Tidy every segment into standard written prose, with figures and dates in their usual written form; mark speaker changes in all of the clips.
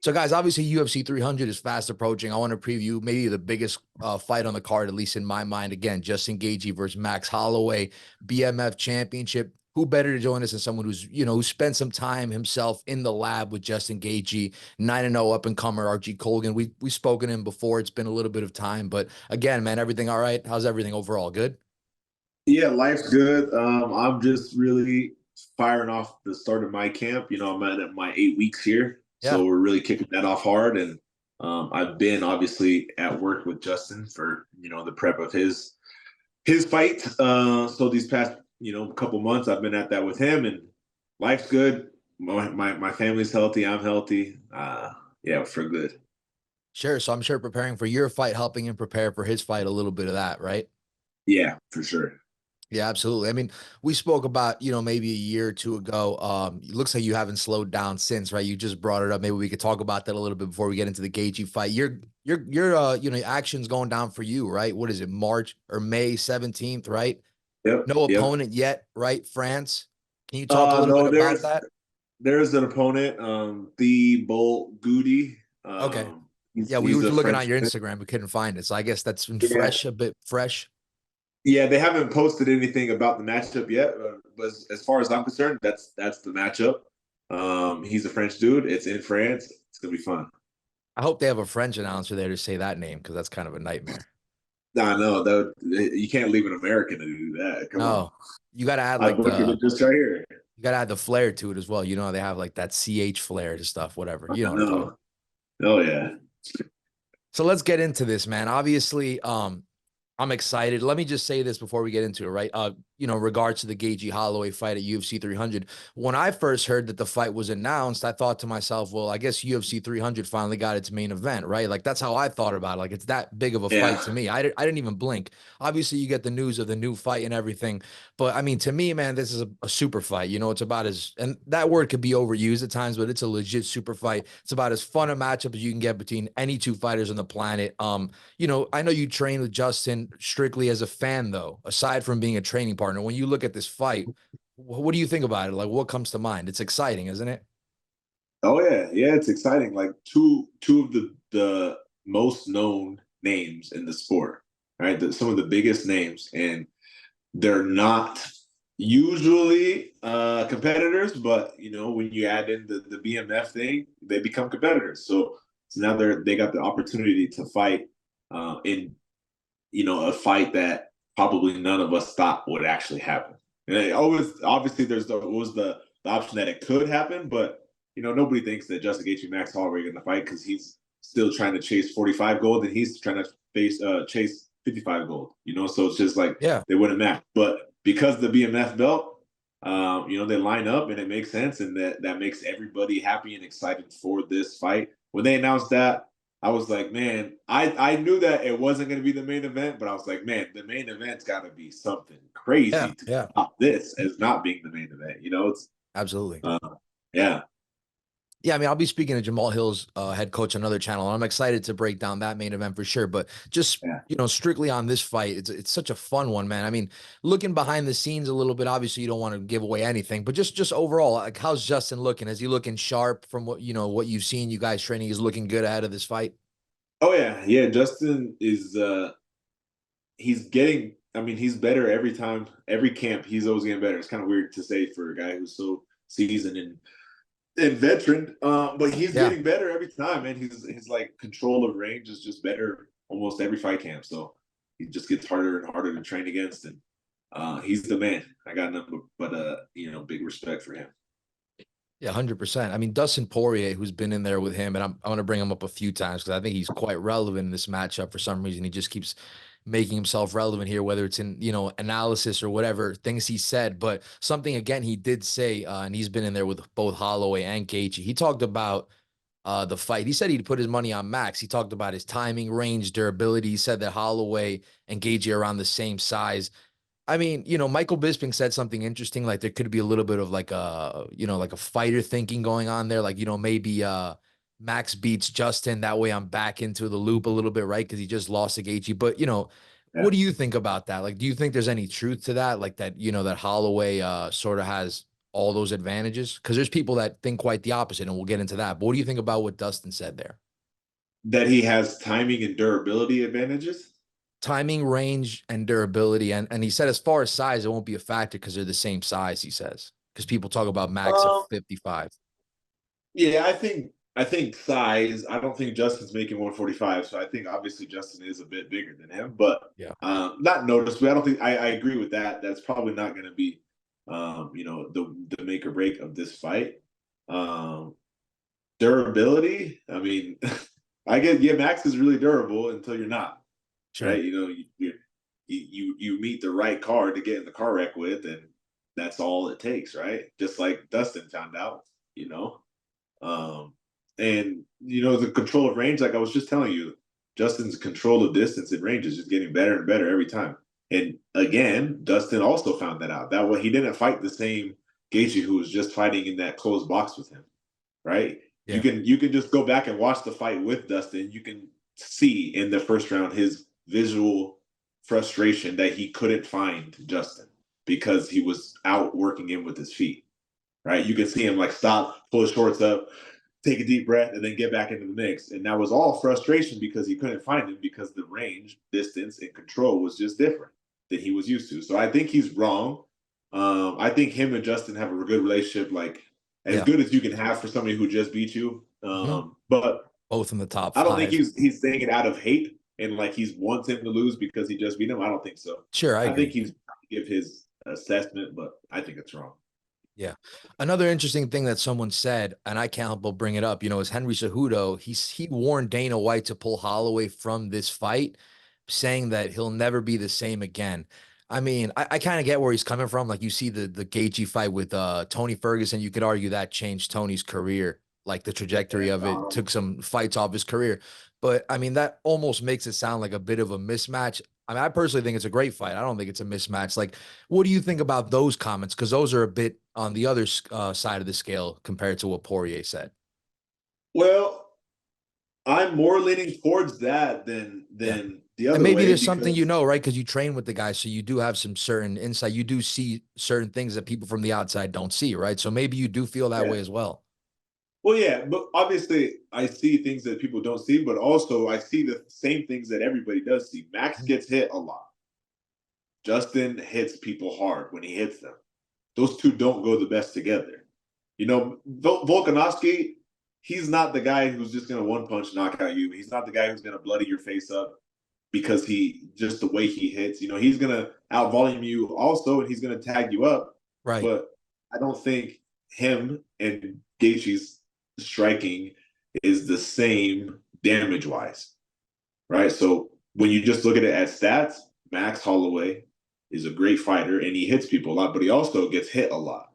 Speaker 1: So, guys, obviously UFC 300 is fast approaching. I want to preview maybe the biggest fight on the card, at least in my mind. Again, Justin Gaethje versus Max Holloway, BMF championship. Who better to join us than someone who's, who spent some time himself in the lab with Justin Gaethje, 9-0 up-and-comer Archie Colgan. We've spoken to him before. It's been a little bit of time. But again, man, everything all right? How's everything overall? Good?
Speaker 2: Yeah, life's good. I'm just really firing off the start of my camp. I'm at my 8 weeks here,
Speaker 1: Yeah.
Speaker 2: so we're really kicking that off hard. And I've been obviously at work with Justin for the prep of his fight. So these past couple months, I've been at that with him, and life's good. My family's healthy. I'm healthy. Yeah, for good.
Speaker 1: Sure. So I'm sure preparing for your fight, helping him prepare for his fight, a little bit of that, right?
Speaker 2: Yeah, for sure.
Speaker 1: Yeah, absolutely. I mean, we spoke about, maybe a year or two ago. It looks like you haven't slowed down since, right? You just brought it up. Maybe we could talk about that a little bit before we get into the Gaethje fight. Action's going down for you, right? What is it, March or May 17th, right?
Speaker 2: Yep,
Speaker 1: No
Speaker 2: yep.
Speaker 1: opponent yet, right? France. Can you talk a little bit
Speaker 2: No,
Speaker 1: about
Speaker 2: there's
Speaker 1: that?
Speaker 2: there's an opponent, the Bolt Goody.
Speaker 1: Okay.
Speaker 2: He's
Speaker 1: Yeah, we were
Speaker 2: he's a
Speaker 1: looking on your
Speaker 2: Frenchman.
Speaker 1: Instagram, we couldn't find it. So I guess that's been
Speaker 2: Yeah,
Speaker 1: fresh, a bit fresh.
Speaker 2: yeah. They haven't posted anything about the matchup yet, but as far as I'm concerned, that's the matchup. He's a French dude. It's in France. It's gonna be fun.
Speaker 1: I hope they have a French announcer there to say that name because that's kind of a nightmare.
Speaker 2: Nah, no, that you can't leave an American to do that. Come on,
Speaker 1: No, you got to add
Speaker 2: I
Speaker 1: like
Speaker 2: butchered
Speaker 1: the
Speaker 2: it just right here.
Speaker 1: You gotta add the flair to it as well. You know, they have like that CH flair to stuff, whatever. You know what I'm talking about.
Speaker 2: No, oh yeah,
Speaker 1: So let's get into this, man. Obviously, I'm excited. Let me just say this before we get into it, right? Regards to the Gaethje-Holloway fight at UFC 300. When I first heard that the fight was announced, I thought to myself, well, I guess UFC 300 finally got its main event, right? Like that's how I thought about it. Like it's that big of a fight
Speaker 2: yeah.
Speaker 1: to me. I didn't even blink. Obviously, you get the news of the new fight and everything, but I mean, to me, man, this is a super fight. It's about and that word could be overused at times, but it's a legit super fight. It's about as fun a matchup as you can get between any two fighters on the planet. I know you train with Justin strictly as a fan, though, aside from being a training partner. When you look at this fight, what do you think about it? Like, what comes to mind? It's exciting, isn't it?
Speaker 2: Oh yeah, yeah, it's exciting. Like two of the most known names in the sport, right? Some of the biggest names, and they're not usually competitors, but when you add in the BMF thing, they become competitors. So now they got the opportunity to fight in a fight that probably none of us thought would actually happen. And it always obviously was the option that it could happen, but nobody thinks that Justin Gaethje and Max Holloway are going to fight because he's still trying to chase 45 gold and he's trying to chase 55 gold. So it's just like
Speaker 1: Yeah.
Speaker 2: they wouldn't match. But because the BMF belt, they line up and it makes sense, and that makes everybody happy and excited for this fight. When they announced that, I was like, man, I knew that it wasn't going to be the main event, but I was like, man, the main event's got to be something
Speaker 1: Yeah.
Speaker 2: crazy to
Speaker 1: Yeah.
Speaker 2: top this as not being the main event. It's
Speaker 1: Absolutely.
Speaker 2: uh, yeah,
Speaker 1: Yeah, I mean, I'll be speaking to Jamal Hill's head coach on another channel, and I'm excited to break down that main event for sure. But just
Speaker 2: yeah.
Speaker 1: strictly on this fight, it's such a fun one, man. I mean, looking behind the scenes a little bit, obviously you don't want to give away anything, but just overall, like how's Justin looking? Is he looking sharp from what you've seen? You guys training is looking good ahead of this fight.
Speaker 2: Oh yeah, yeah. Justin is he's getting. I mean, he's better every time, every camp. He's always getting better. It's kind of weird to say for a guy who's so seasoned and veteran, but he's
Speaker 1: Yeah.
Speaker 2: getting better every time, and his like control of range is just better almost every fight camp. So he just gets harder and harder to train against, and he's the man. I got nothing but big respect for him.
Speaker 1: Yeah, 100%. I mean, Dustin Poirier, who's been in there with him, and I'm going to bring him up a few times because I think he's quite relevant in this matchup for some reason. He just keeps making himself relevant here, whether it's in, analysis or whatever things he said. But something, again, he did say, and he's been in there with both Holloway and Gaethje. He talked about the fight. He said he'd put his money on Max. He talked about his timing, range, durability. He said that Holloway and Gaethje are around the same size. I mean, Michael Bisping said something interesting, like there could be a little bit of like like a fighter thinking going on there. Like, maybe Max beats Justin. That way I'm back into the loop a little bit, right? Because he just lost to Gaethje. But,
Speaker 2: Yeah.
Speaker 1: what do you think about that? Like, do you think there's any truth to that? Like that, that Holloway sort of has all those advantages? Because there's people that think quite the opposite, and we'll get into that. But what do you think about what Dustin said there?
Speaker 2: That he has timing and durability advantages.
Speaker 1: Timing, range, and durability. And he said as far as size, it won't be a factor because they're the same size, he says. Because people talk about Max at
Speaker 2: Um,
Speaker 1: 55.
Speaker 2: yeah, I think size. I don't think Justin's making 145, so I think obviously Justin is a bit bigger than him, but
Speaker 1: Yeah.
Speaker 2: not noticeably. I don't think I agree with that. That's probably not going to be, the make or break of this fight. Um, Durability. I mean, I get yeah, Max is really durable until you're not,
Speaker 1: Sure.
Speaker 2: right? You meet the right car to get in the car wreck with, and that's all it takes, right? Just like Dustin found out, you know. Um, and the control of range, like I was just telling you, Justin's control of distance and range is just getting better and better every time. And again, Dustin also found that out. That way, he didn't fight the same Gaethje who was just fighting in that closed box with him, right? You
Speaker 1: Yeah.
Speaker 2: can you can just go back and watch the fight with Dustin. You can see in the first round his visual frustration that he couldn't find Justin because he was out working in with his feet, right? You can see him like stop, pull his shorts up, take a deep breath, and then get back into the mix. And that was all frustration because he couldn't find him because the range, distance, and control was just different than he was used to. So I think he's wrong. I think him and Justin have a good relationship, like as
Speaker 1: Yeah.
Speaker 2: good as you can have for somebody who just beat you.
Speaker 1: Mm-hmm.
Speaker 2: But
Speaker 1: Both in the top
Speaker 2: I don't think
Speaker 1: 5.
Speaker 2: he's saying it out of hate and like he's wants him to lose because he just beat him. I don't think so.
Speaker 1: Sure, I
Speaker 2: I think
Speaker 1: agree.
Speaker 2: he's trying to give his assessment, but I think it's wrong.
Speaker 1: Yeah. Another interesting thing that someone said, and I can't help but bring it up, is Henry Cejudo. He warned Dana White to pull Holloway from this fight, saying that he'll never be the same again. I mean, I kind of get where he's coming from. Like you see the Gaethje fight with Tony Ferguson, you could argue that changed Tony's career, like the trajectory of it, took some fights off his career. But I mean, that almost makes it sound like a bit of a mismatch. I mean, I personally think it's a great fight. I don't think it's a mismatch. Like, what do you think about those comments? Because those are a bit on the other side of the scale compared to what Poirier said.
Speaker 2: Well, I'm more leaning towards that
Speaker 1: Yeah.
Speaker 2: than the
Speaker 1: And
Speaker 2: other
Speaker 1: maybe
Speaker 2: way
Speaker 1: there's something
Speaker 2: because
Speaker 1: right? Because you train with the guy, so you do have some certain insight. You do see certain things that people from the outside don't see, right? So maybe you do feel that
Speaker 2: yeah.
Speaker 1: way as well.
Speaker 2: Well, yeah, but obviously I see things that people don't see, but also I see the same things that everybody does see. Max
Speaker 1: Mhm.
Speaker 2: gets hit a lot. Justin hits people hard when he hits them. Those two don't go the best together. Volkanovski, he's not the guy who's just going to one punch knock out you. He's not the guy who's going to bloody your face up because he just the way he hits. He's going to out volume you also, and he's going to tag you up.
Speaker 1: Right.
Speaker 2: But I don't think him and Gaethje's striking is the same damage wise, right? So when you just look at it as stats, Max Holloway is a great fighter and he hits people a lot, but he also gets hit a lot.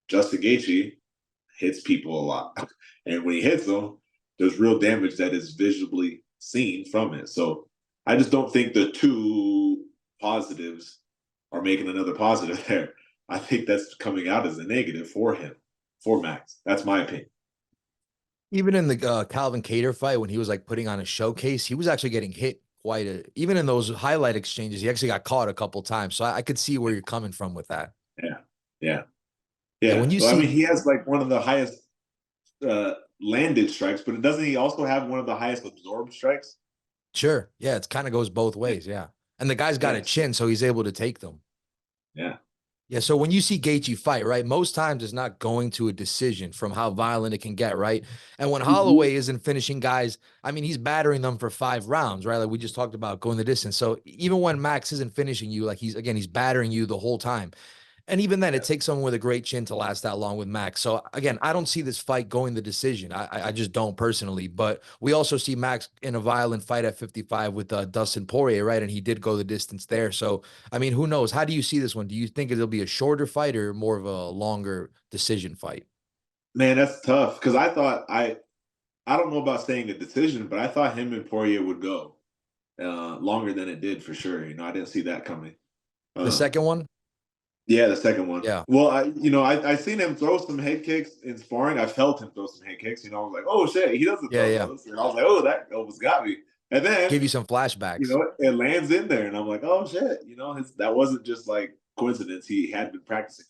Speaker 2: Justin Gaethje hits people a lot, and when he hits them, there's real damage that is visibly seen from it. So I just don't think the two positives are making another positive there. I think that's coming out as a negative for him, for Max. That's my opinion.
Speaker 1: Even in the Calvin Cater fight, when he was like putting on a showcase, he was actually getting hit even in those highlight exchanges, he actually got caught a couple times. So I could see where you're coming from with that.
Speaker 2: Yeah, yeah,
Speaker 1: Yeah. When
Speaker 2: yeah.
Speaker 1: you
Speaker 2: Well, I mean,
Speaker 1: see,
Speaker 2: he has like one of the highest landed strikes, but doesn't he also have one of the highest absorbed strikes?
Speaker 1: sure. Yeah. It kind of goes both ways. Yeah. And the guy's got a
Speaker 2: Yes.
Speaker 1: chin, so he's able to take them.
Speaker 2: Yeah.
Speaker 1: Yeah, so when you see Gaethje fight, right, most times it's not going to a decision from how violent it can get, right? And when
Speaker 2: Mm-hmm.
Speaker 1: Holloway isn't finishing guys, I mean, he's battering them for 5 rounds, right? Like we just talked about going the distance. So even when Max isn't finishing you, like he's battering you the whole time. And even then, it takes someone with a great chin to last that long with Max. So again, I don't see this fight going the decision. I just don't personally. But we also see Max in a violent fight at 55 with Dustin Poirier, right? And he did go the distance there. So I mean, who knows? How do you see this one? Do you think it'll be a shorter fight or more of a longer decision fight?
Speaker 2: Man, that's tough because I don't know about saying a decision, but I thought him and Poirier would go longer than it did for sure. I didn't see that coming.
Speaker 1: The
Speaker 2: Um,
Speaker 1: second one?
Speaker 2: yeah, the second one.
Speaker 1: Yeah.
Speaker 2: Well, I seen him throw some head kicks in sparring. I felt him throw some head kicks. I was like, oh shit, he doesn't
Speaker 1: Yeah.
Speaker 2: throw
Speaker 1: Yeah.
Speaker 2: those. And I was like, oh, that almost got me. And then
Speaker 1: Give you some flashbacks.
Speaker 2: it lands in there, and I'm like, oh shit, that wasn't just like coincidence. He had been practicing.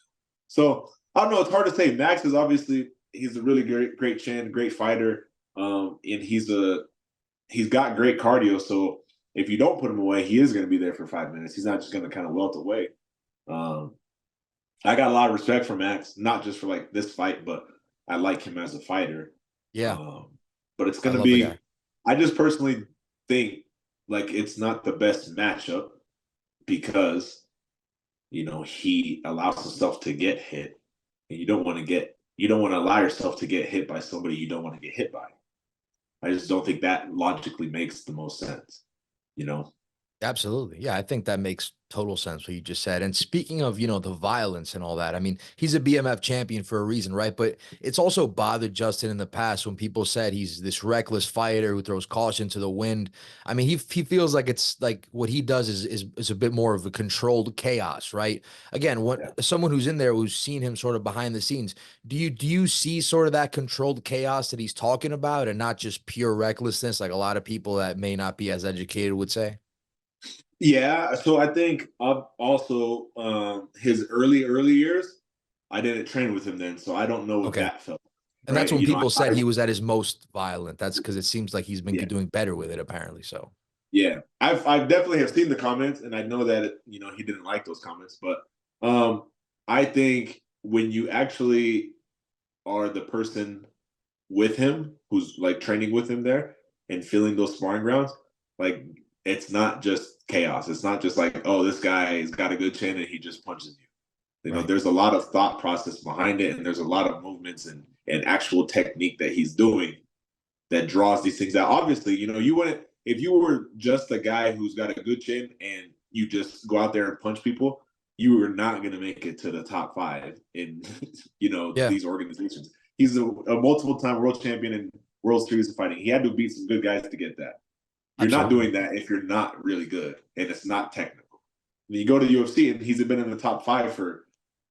Speaker 2: So I don't know. It's hard to say. Max is obviously he's a really great chin, great fighter, and he's got great cardio. So if you don't put him away, he is going to be there for 5 minutes. He's not just going to kind of welt away. Um, I got a lot of respect for Max, not just for like this fight, but I like him as a fighter.
Speaker 1: Yeah,
Speaker 2: Um, but it's
Speaker 1: I
Speaker 2: going to
Speaker 1: love the guy.
Speaker 2: be. I just personally think like it's not the best matchup because he allows himself to get hit, and you don't want to allow yourself to get hit by somebody you don't want to get hit by. I just don't think that logically makes the most sense, you know.
Speaker 1: Absolutely. Yeah, I think that makes total sense what you just said. And speaking of, the violence and all that, I mean, he's a BMF champion for a reason, right? But it's also bothered Justin in the past when people said he's this reckless fighter who throws caution to the wind. I mean, he feels like it's like what he does is a bit more of a controlled chaos, right? Again, what
Speaker 2: Yeah.
Speaker 1: someone who's in there who's seen him sort of behind the scenes, do you see sort of that controlled chaos that he's talking about and not just pure recklessness like a lot of people that may not be as educated would say?
Speaker 2: Yeah, so I think also his early years, I didn't train with him then, so I don't know what
Speaker 1: Okay.
Speaker 2: that felt.
Speaker 1: And that's
Speaker 2: Right?
Speaker 1: when
Speaker 2: You know,
Speaker 1: people said he was at his most violent. That's because it seems like he's been
Speaker 2: yeah,
Speaker 1: doing better with it, apparently. So,
Speaker 2: yeah. I've definitely have seen the comments, and I know that he didn't like those comments, but I think when you actually are the person with him who's like training with him there and feeling those sparring grounds, like it's not just chaos. It's not just like, oh, this guy's got a good chin and he just punches you.
Speaker 1: right.
Speaker 2: There's a lot of thought process behind it, and there's a lot of movements and actual technique that he's doing that draws these things out. Obviously, you wouldn't if you were just a guy who's got a good chin and you just go out there and punch people, you were not going to make it to the top five in
Speaker 1: Yeah,
Speaker 2: these organizations. He's a multiple time world champion in World Series of Fighting. He had to beat some good guys to get that. You're not
Speaker 1: absolutely.
Speaker 2: doing that if you're not really good and it's not technical. When you go to UFC and he's been in the top five for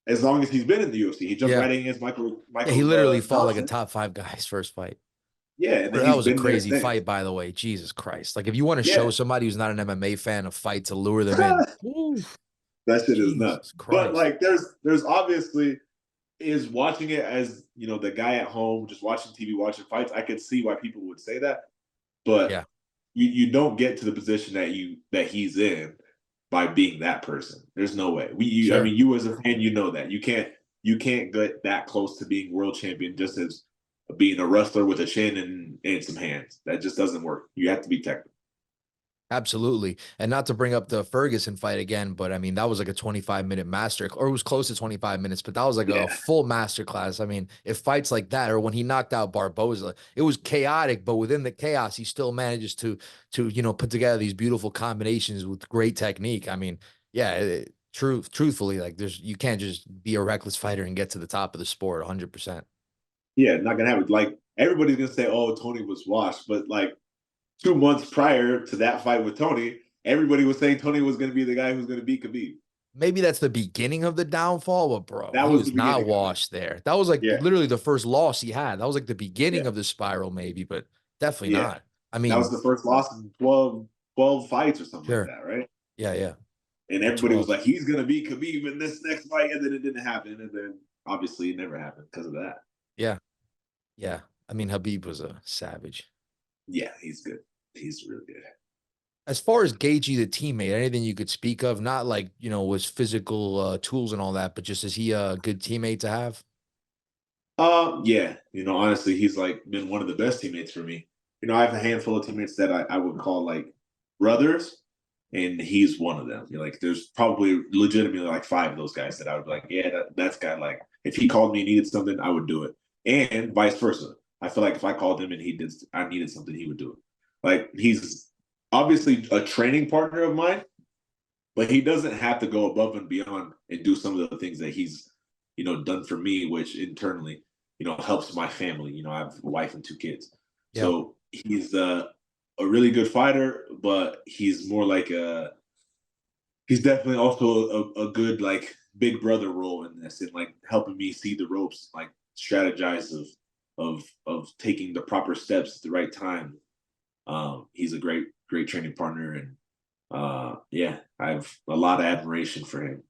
Speaker 2: as long as he's been in the UFC. He jumped
Speaker 1: Yeah.
Speaker 2: right in against Michael
Speaker 1: Yeah. He
Speaker 2: Michael
Speaker 1: literally fought like a
Speaker 2: Johnson.
Speaker 1: top five guy his first fight.
Speaker 2: Yeah, and then
Speaker 1: That
Speaker 2: he's
Speaker 1: was a
Speaker 2: been there
Speaker 1: crazy
Speaker 2: since.
Speaker 1: fight, by the way. Jesus Christ. Like, if you want to show
Speaker 2: Yeah.
Speaker 1: somebody who's not an MMA fan a fight to lure them in, woo,
Speaker 2: That shit is nuts.
Speaker 1: Jesus
Speaker 2: But
Speaker 1: Christ.
Speaker 2: like there's obviously is watching it as the guy at home just watching TV, watching fights. I could see why people would say that, but
Speaker 1: Yeah,
Speaker 2: you don't get to the position that he's in by being that person. There's no way. I
Speaker 1: sure.
Speaker 2: mean, you as a fan, that you can't get that close to being world champion just as being a wrestler with a chin and some hands. That just doesn't work. You have to be technical.
Speaker 1: Absolutely. And not to bring up the Ferguson fight again, but I mean, that was like a 25-minute master, or it was close to 25 minutes, but that was like a
Speaker 2: Yeah.
Speaker 1: full master class. I mean, if fights like that, or when he knocked out Barboza, it was chaotic, but within the chaos, he still manages to put together these beautiful combinations with great technique. I mean, yeah, truthfully, like you can't just be a reckless fighter and get to the top of the sport 100%.
Speaker 2: Yeah, not gonna happen. Like everybody's gonna say, "Oh, Tony was washed," but like 2 months prior to that fight with Tony, everybody was saying Tony was gonna be the guy who's gonna beat Khabib.
Speaker 1: Maybe that's the beginning of the downfall, but bro,
Speaker 2: That
Speaker 1: he
Speaker 2: was the
Speaker 1: was not
Speaker 2: beginning of it.
Speaker 1: washed there. That was like
Speaker 2: Yeah,
Speaker 1: literally the first loss he had. That was like the beginning
Speaker 2: yeah,
Speaker 1: of the spiral, maybe, but definitely
Speaker 2: yeah.
Speaker 1: not. I
Speaker 2: That was
Speaker 1: mean,
Speaker 2: the first loss in 12 fights or something like
Speaker 1: sure.
Speaker 2: that, right?
Speaker 1: Yeah, yeah.
Speaker 2: And
Speaker 1: Yeah,
Speaker 2: everybody was
Speaker 1: 12.
Speaker 2: like, "He's gonna beat Khabib in this next fight," and then it didn't happen, and then obviously it never happened because of that.
Speaker 1: Yeah, yeah. I mean, Habib was a savage.
Speaker 2: Yeah, he's good. He's really good.
Speaker 1: As far as Gaethje, the teammate, anything you could speak of, not like, was physical tools and all that, but just is he a good teammate to have?
Speaker 2: Yeah. Honestly, he's like been one of the best teammates for me. I have a handful of teammates that I would call like brothers, and he's one of them. Like, there's probably legitimately like five of those guys that I would be like, yeah, that's guy. Like, if he called me and needed something, I would do it, and vice versa. I feel like if I called him and I needed something, he would do it. Like, he's obviously a training partner of mine, but he doesn't have to go above and beyond and do some of the things that he's done for me, which internally helps my family. I have a wife and 2 kids,
Speaker 1: Yeah.
Speaker 2: so he's a really good fighter, but he's definitely also a good like big brother role in this, and like helping me see the ropes, like strategize of taking the proper steps at the right time. He's a great training partner, and yeah, I have a lot of admiration for him.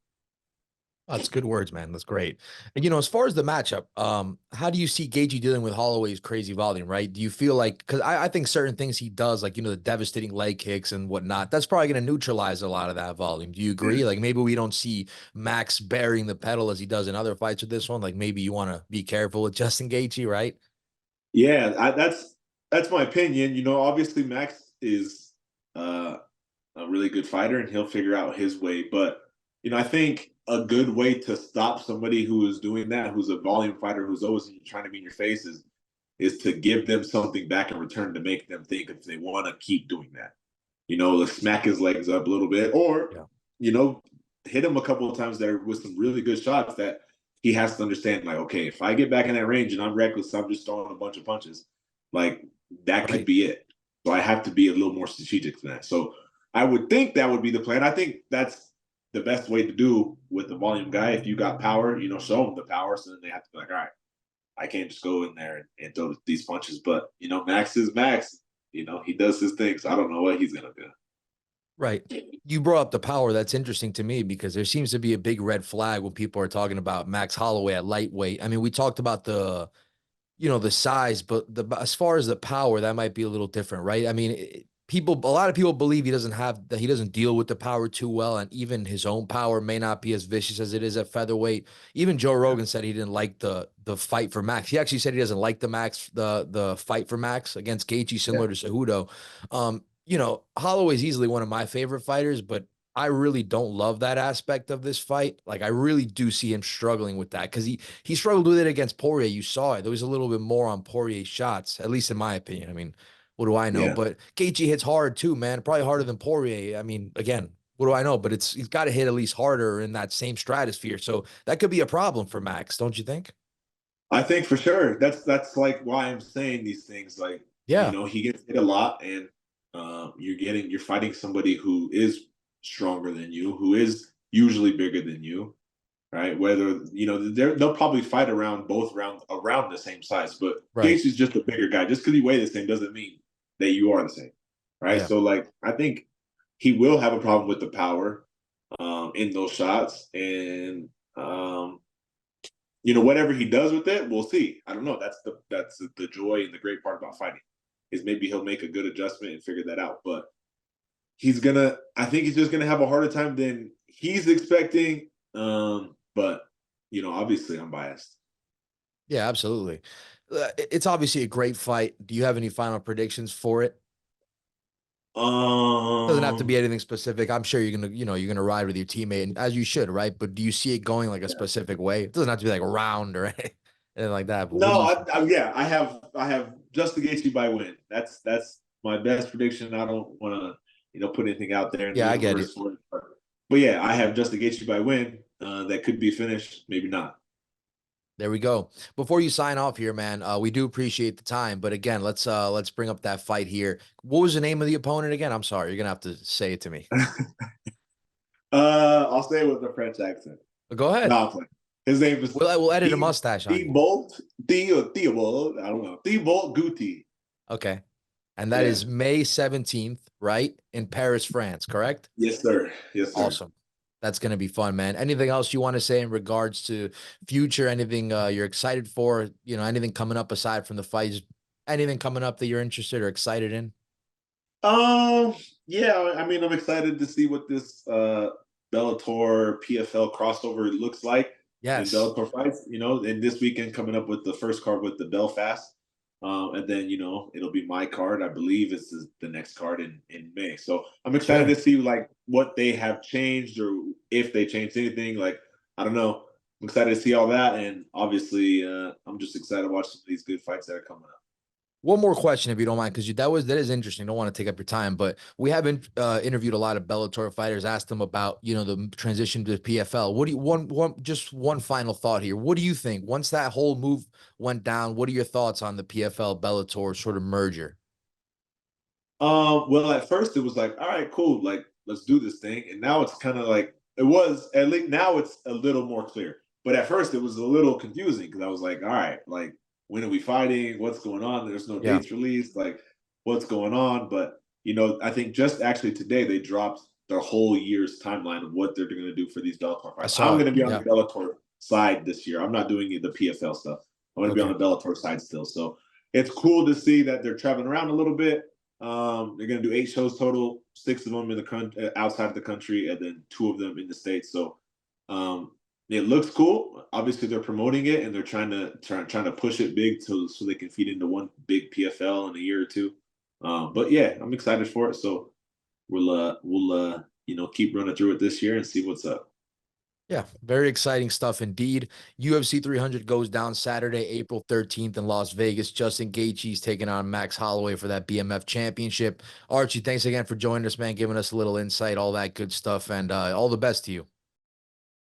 Speaker 1: That's good words, man. That's great. And as far as the matchup, how do you see Gaethje dealing with Holloway's crazy volume, right? Do you feel like, because I think certain things he does, like the devastating leg kicks and whatnot, that's probably going to neutralize a lot of that volume. Do you agree?
Speaker 2: Yeah,
Speaker 1: Like maybe we don't see Max burying the pedal as he does in other fights with this one. Like maybe you want to be careful with Justin Gaethje, right?
Speaker 2: yeah, that's my opinion. Obviously Max is uh, a really good fighter, and he'll figure out his way. But I think a good way to stop somebody who is doing that, who's a volume fighter, who's always trying to be in your face, is to give them something back in return to make them think if they want to keep doing that. Like smack his legs up a little bit, or
Speaker 1: Yeah.
Speaker 2: you know, hit him a couple of times there with some really good shots that he has to understand. Like, okay, if I get back in that range and I'm reckless, I'm just throwing a bunch of punches. Like that could
Speaker 1: Right.
Speaker 2: be it. So I have to be a little more strategic than that. So I would think that would be the plan. I think that's the best way to do with the volume guy. If you got power, show them the power. So then they have to be like, all right, I can't just go in there and throw these punches. But Max is Max. He does his thing. So I don't know what he's gonna do.
Speaker 1: Right. You brought up the power. That's interesting to me because there seems to be a big red flag when people are talking about Max Holloway at lightweight. I mean, we talked about the size, but as far as the power, that might be a little different, right? I mean, a lot of people believe he doesn't deal with the power too well, and even his own power may not be as vicious as it is at featherweight. Even Joe
Speaker 2: Yeah.
Speaker 1: Rogan said he didn't like the fight for Max. He actually said he doesn't like the fight for Max against Gaethje,
Speaker 2: Yeah.
Speaker 1: similar to Cejudo. Holloway's easily one of my favorite fighters, but I really don't love that aspect of this fight. Like I really do see him struggling with that because he struggled with it against Poirier. You saw it. There was a little bit more on Poirier's shots, at least in my opinion. I mean, what do I know?
Speaker 2: Yeah.
Speaker 1: But Gaethje hits hard too, man. Probably harder than Poirier. I mean, again, what do I know? But he's got to hit at least harder in that same stratosphere. So that could be a problem for Max, don't you think?
Speaker 2: I think for sure. That's like why I'm saying these things. Like,
Speaker 1: Yeah,
Speaker 2: he gets hit a lot, and you're fighting somebody who is stronger than you, who is usually bigger than you, right? Whether they'll probably fight around both around the same size, but
Speaker 1: right.
Speaker 2: Gates is just a bigger guy. Just because you weigh the same doesn't mean that you are the same, right?
Speaker 1: Yeah.
Speaker 2: So like, I think he will have a problem with the power in those shots, and whatever he does with it, we'll see. I don't know. That's the joy and the great part about fighting is maybe he'll make a good adjustment and figure that out. But I think he's just gonna have a harder time than he's expecting. But obviously I'm biased.
Speaker 1: Yeah, absolutely. It's obviously a great fight. Do you have any final predictions for it? Doesn't have to
Speaker 2: Um,
Speaker 1: be anything specific. I'm sure you're gonna ride with your teammate, and as you should, right? But do you see it going like a
Speaker 2: yeah.
Speaker 1: specific way? It doesn't have to be like a round or anything like that. But what do
Speaker 2: No,
Speaker 1: you?
Speaker 2: yeah, I have just Gaethje by win. That's my best prediction. I don't want to put anything out there in the
Speaker 1: Yeah, I get it.
Speaker 2: universe for it. But yeah, I have just Gaethje by win. That could be finished, maybe not.
Speaker 1: There we go. Before you sign off here, man, we do appreciate the time. But again, let's bring up that fight here. What was the name of the opponent again? I'm sorry, you're gonna have to say it to me.
Speaker 2: I'll say it with a French accent.
Speaker 1: But go
Speaker 2: No,
Speaker 1: ahead.
Speaker 2: I'm playing. His name is
Speaker 1: We'll edit a mustache on you.
Speaker 2: Thibault, Theobald. I don't know. Thibault Guti.
Speaker 1: Okay. And that
Speaker 2: Yeah.
Speaker 1: is May 17th, right? In Paris, France, correct?
Speaker 2: Yes, sir. Yes, sir.
Speaker 1: Awesome. That's going to be fun, man. Anything else you want to say in regards to future? Anything you're excited for? Anything coming up aside from the fights? Anything coming up that you're interested or excited in?
Speaker 2: Um, yeah, I mean, I'm excited to see what this Bellator PFL crossover looks like in
Speaker 1: Yes.
Speaker 2: Bellator fights, and this weekend coming up with the first card with the Belfast. And then, it'll be my card. I believe it's the next card in May. So I'm excited to
Speaker 1: Sure.
Speaker 2: see like what they have changed or if they changed anything. Like, I don't know. I'm excited to see all that. And obviously, I'm just excited to watch some of these good fights that are coming up.
Speaker 1: One more question, if you don't mind, because that is interesting. Don't want to take up your time, but we haven't interviewed a lot of Bellator fighters. Asked them about the transition to PFL. What do you one final thought here? What do you think once that whole move went down? What are your thoughts on the PFL Bellator sort of merger?
Speaker 2: Well, at first it was like, all right, cool, like let's do this thing, and now it's kind of like it was at least now it's a little more clear. But at first it was a little confusing because I was like, all right, like when are we fighting? What's going on? There's no
Speaker 1: Yeah.
Speaker 2: dates released. Like, what's going on? But I think just actually today they dropped their whole year's timeline of what they're going to do for these Bellator
Speaker 1: I
Speaker 2: fights. I'm
Speaker 1: saw
Speaker 2: going
Speaker 1: it.
Speaker 2: to be on
Speaker 1: Yeah.
Speaker 2: the Bellator side this year. I'm not doing the PFL stuff. I'm going to be on
Speaker 1: Okay.
Speaker 2: the Bellator side still. So it's cool to see that they're traveling around a little bit. They're going to do 8 shows total, 6 of them in the country, outside of the country, and then 2 of them in the States. So it looks cool. Obviously, they're promoting it and they're trying to push it big so they can feed into one big PFL in a year or two. But yeah, I'm excited for it. So we'll keep running through it this year and see what's up.
Speaker 1: Yeah, very exciting stuff indeed. UFC 300 goes down Saturday, April 13th in Las Vegas. Justin Gaethje is taking on Max Holloway for that BMF championship. Archie, thanks again for joining us, man, giving us a little insight, all that good stuff, and all the best to you.